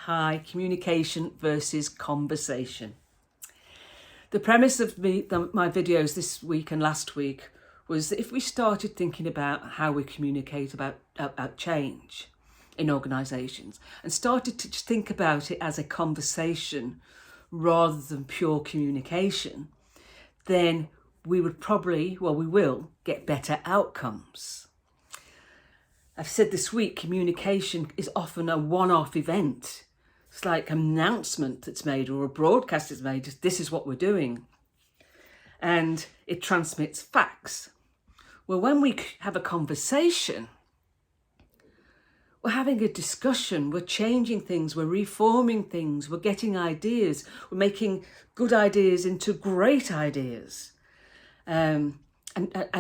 Hi, communication versus conversation. The premise of my videos this week and last week was that if we started thinking about how we communicate about change in organisations and started to just think about it as a conversation rather than pure communication, then we would probably, we will get better outcomes. I've said this week, communication is often a one-off event. It's like an announcement that's made or a broadcast is made, this is what we're doing. And it transmits facts. Well, when we have a conversation, we're having a discussion, we're changing things, we're reforming things, we're getting ideas, we're making good ideas into great ideas, and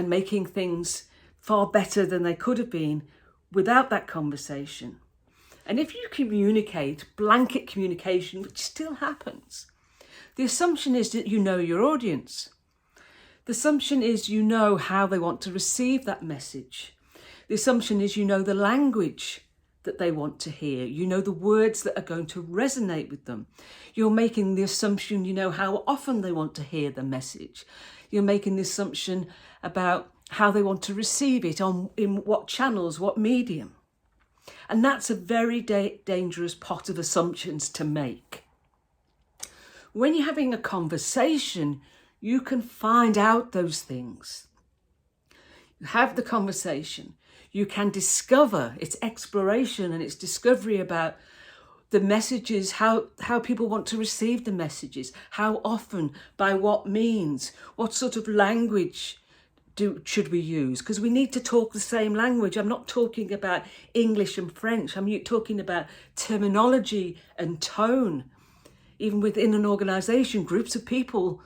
making things far better than they could have been without that conversation. And if you communicate, blanket communication, which still happens, the assumption is that you know your audience. The assumption is you know how they want to receive that message. The assumption is you know the language that they want to hear. You know the words that are going to resonate with them. You're making the assumption you know how often they want to hear the message. You're making the assumption about how they want to receive it, in what channels, what medium. And that's a very dangerous pot of assumptions to make. When you're having a conversation, you can find out those things. You have the conversation. You can discover its exploration and its discovery about the messages, how people want to receive the messages, how often, by what means, what sort of language should we use? Because we need to talk the same language. I'm not talking about English and French. I'm talking about terminology and tone. Even within an organisation, groups of people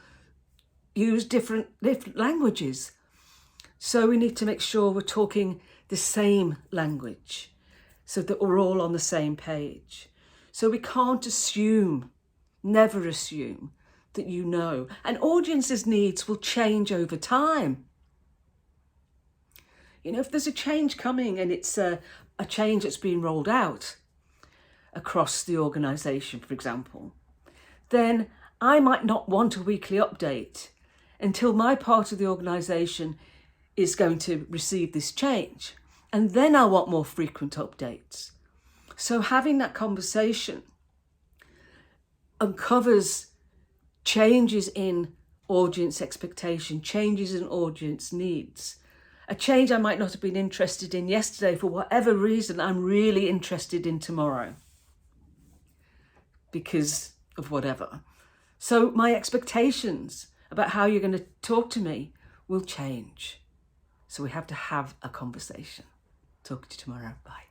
use different languages. So we need to make sure we're talking the same language so that we're all on the same page. So we can't assume, never assume, that you know. And audiences' needs will change over time. You know, if there's a change coming and it's a change that's being rolled out across the organisation, for example, then I might not want a weekly update until my part of the organisation is going to receive this change. And then I want more frequent updates. So having that conversation uncovers changes in audience expectation, changes in audience needs. A change I might not have been interested in yesterday, for whatever reason, I'm really interested in tomorrow because of whatever. So my expectations about how you're going to talk to me will change. So we have to have a conversation. Talk to you tomorrow. Bye.